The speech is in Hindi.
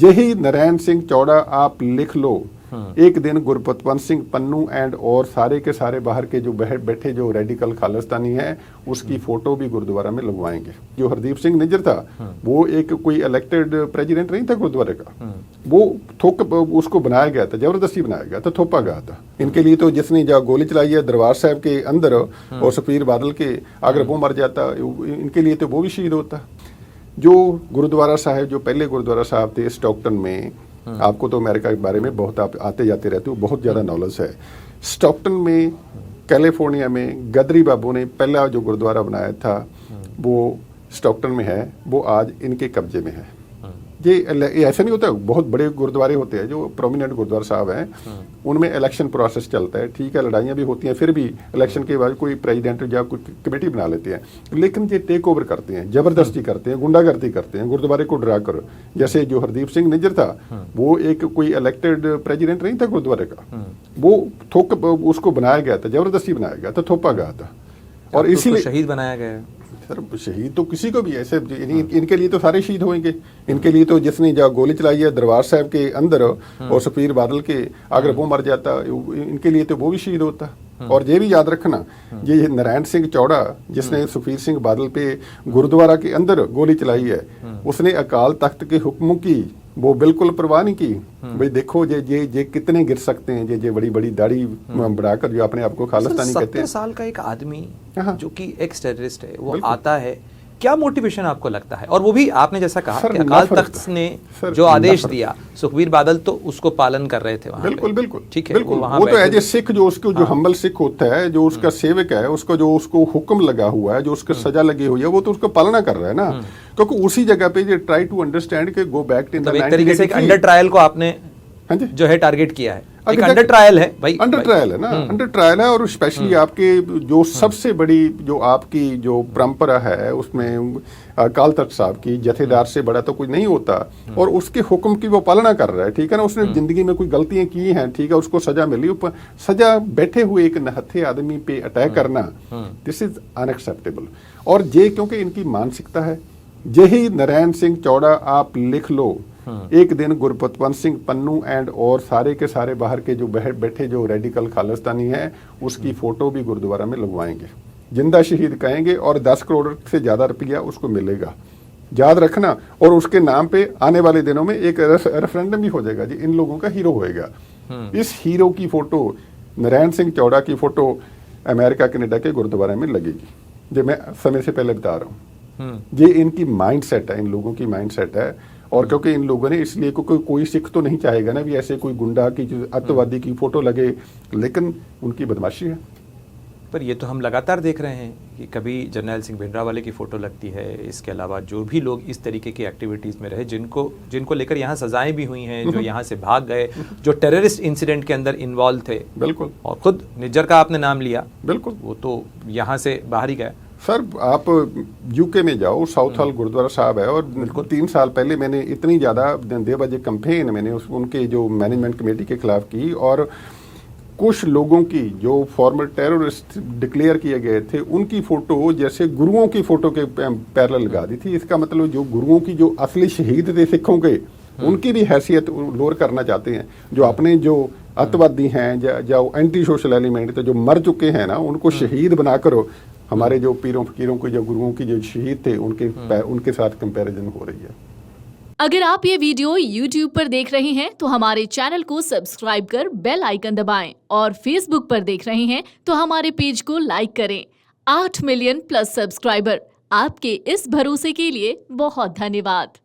यही नारायण सिंह चौड़ा आप लिख लो। एक दिन गुरपतवंत सिंह पन्नू एंड और सारे के सारे बाहर के जो बैठे जो रेडिकल खालिस्तानी हैं उसकी फोटो भी गुरुद्वारा में लगवाएंगे। जो हरदीप सिंह निज्जर था वो एक कोई इलेक्टेड प्रेसिडेंट नहीं था गुरुद्वारे का, वो उसको बनाया गया था, जबरदस्ती बनाया गया था, थोपा गया था। इनके लिए तो जिसने जो गोली चलाई है दरबार साहब के अंदर और सुखबीर बादल के, अगर वो मर जाता इनके लिए तो वो भी शहीद होता। जो गुरुद्वारा साहब जो पहले गुरुद्वारा साहब थे स्टॉकटन में, आपको तो अमेरिका के बारे में बहुत आप आते जाते रहते हो, बहुत ज़्यादा नॉलेज है। स्टॉकटन में कैलिफोर्निया में गदरी बाबू ने पहला जो गुरुद्वारा बनाया था वो स्टॉकटन में है, वो आज इनके कब्जे में है। ये ऐसा नहीं होता, बहुत बड़े गुरुद्वारे होते हैं जो प्रोमिनेंट गुरुद्वारा साहब हैं, उनमें इलेक्शन प्रोसेस चलता है, ठीक है, लड़ाइयाँ भी होती हैं, फिर भी इलेक्शन के बाद कोई प्रेसिडेंट या कोई कमेटी बना लेते हैं, लेकिन ये टेक ओवर करते हैं, जबरदस्ती करते हैं, गुंडागर्दी करते हैं गुरुद्वारे को डरा कर। जैसे जो हरदीप सिंह निज्जर था वो एक कोई इलेक्टेड प्रेसिडेंट नहीं था गुरुद्वारे का, वो उसको बनाया गया था, जबरदस्ती बनाया गया था, थोपा गया था और इसीलिए शहीद बनाया गया है। सर शहीद तो किसी को भी ऐसे इनके लिए तो सारे शहीद होंगे। इनके लिए तो जिसने जो गोली चलाई है दरबार साहब के अंदर और सुखबीर बादल के, अगर वो मर जाता इनके लिए तो वो भी शहीद होता। और ये भी याद रखना, ये नारायण सिंह चौड़ा जिसने सुखबीर सिंह बादल पे गुरुद्वारा के अंदर गोली चलाई है, उसने अकाल तख्त के हुक्मों की वो बिल्कुल परवाह नहीं की। भाई देखो ये कितने गिर सकते हैं, ये बड़ी बड़ी दाढ़ी बढ़ाकर जो अपने आप को खालिस्तानी कहते हैं। 70 साल का एक आदमी जो कि एक्स टेररिस्ट है वो आता है, क्या मोटिवेशन आपको लगता है? और वो भी आपने जैसा कहा कि अकाल तख्त ने जो आदेश दिया, सुखबीर बादल तो उसको पालन कर रहे थे वहां। बिल्कुल बिल्कुल ठीक है, बिल्कुल। वो तो एज ए सिख जो उसको जो हम्बल सिख होता है, जो उसका सेवक है, उसको जो उसको हुक्म लगा हुआ है, जो उसका सजा लगी हुई है, वो तो उसको पालना कर रहा है ना। क्योंकि उसी जगह पे ये ट्राई टू अंडरस्टैंड के गो बैक टू एक तरीके से एक अंडर ट्रायल को आपने जो है टारगेट किया है। एक अंडर ट्रायल है भाई, अंडर ट्रायल है ना, अंडर ट्रायल है। और स्पेशली आपके जो सबसे बड़ी जो आपकी जो परंपरा है उसमें अकाल तख्त साहब की जथेदार से बड़ा तो कोई नहीं होता, और उसके हुक्म की वो पालना कर रहा है, ठीक है ना। उसने जिंदगी में कोई गलतियां की हैं, ठीक है, उसको सजा मिली, सजा बैठे हुए एक नहत्थे आदमी पे अटैक करना, दिस इज अनएक्सेप्टेबल। और ये क्योंकि इनकी मानसिकता है। यही नारायण सिंह चौड़ा आप लिख लो। एक दिन गुरपतवंत सिंह पन्नू एंड और सारे के सारे बाहर के जो बैठे जो रेडिकल खालिस्तानी हैं उसकी फोटो भी गुरुद्वारा में लगवाएंगे, जिंदा शहीद कहेंगे, और 10 करोड़ से ज्यादा रुपया उसको मिलेगा, याद रखना। और उसके नाम पे आने वाले दिनों में एक रेफरेंडम भी हो जाएगा जी, इन लोगों का हीरो होएगा। इस हीरो की फोटो नारायण सिंह चौड़ा की फोटो अमेरिका कनाडा के गुरुद्वारा में लगेगी, जो मैं समय से पहले बता रहा हूँ। ये इनकी माइंड सेट है, इन लोगों की माइंड सेट है। और क्योंकि इन लोगों ने इसलिए कोई सिख तो नहीं चाहेगा ना भी ऐसे कोई गुंडा की अत्याचारी की फोटो लगे, लेकिन उनकी बदमाशी है। पर ये तो हम लगातार देख रहे हैं कि कभी जर्नैल सिंह भिंडरावाले की फ़ोटो लगती है, इसके अलावा जो भी लोग इस तरीके की एक्टिविटीज़ में रहे, जिनको लेकर यहाँ सजाएं भी हुई हैं, जो यहाँ से भाग गए, जो टेररिस्ट इंसिडेंट के अंदर इन्वॉल्व थे। बिल्कुल। और खुद निज्जर का आपने नाम लिया, बिल्कुल, वो तो यहाँ से बाहर ही गए। सर आप यूके में जाओ, साउथ हॉल गुरुद्वारा साहब है, और 3 साल पहले मैंने इतनी ज़्यादा देवबाजी कैंपेन मैंने उनके जो मैनेजमेंट कमेटी के खिलाफ की, और कुछ लोगों की जो फॉर्मर टेररिस्ट डिक्लेयर किए गए थे उनकी फ़ोटो जैसे गुरुओं की फ़ोटो के पैरेलल लगा दी थी। इसका मतलब जो गुरुओं की जो असली शहीद थे सिखों के, उनकी भी हैसियत लोअर करना चाहते हैं। जो अपने जो अतवादी हैं जो एंटी सोशल एलिमेंट थे, जो मर चुके हैं ना, उनको शहीद बनाकर हमारे जो पीरों फकीरों के जो गुरुओं की जो शहीद थे उनके साथ कंपैरिजन हो रही है। अगर आप ये वीडियो YouTube पर देख रहे हैं तो हमारे चैनल को सब्सक्राइब कर बेल आइकन दबाएं, और Facebook पर देख रहे हैं तो हमारे पेज को लाइक करें। 8 मिलियन प्लस सब्सक्राइबर, आपके इस भरोसे के लिए बहुत धन्यवाद।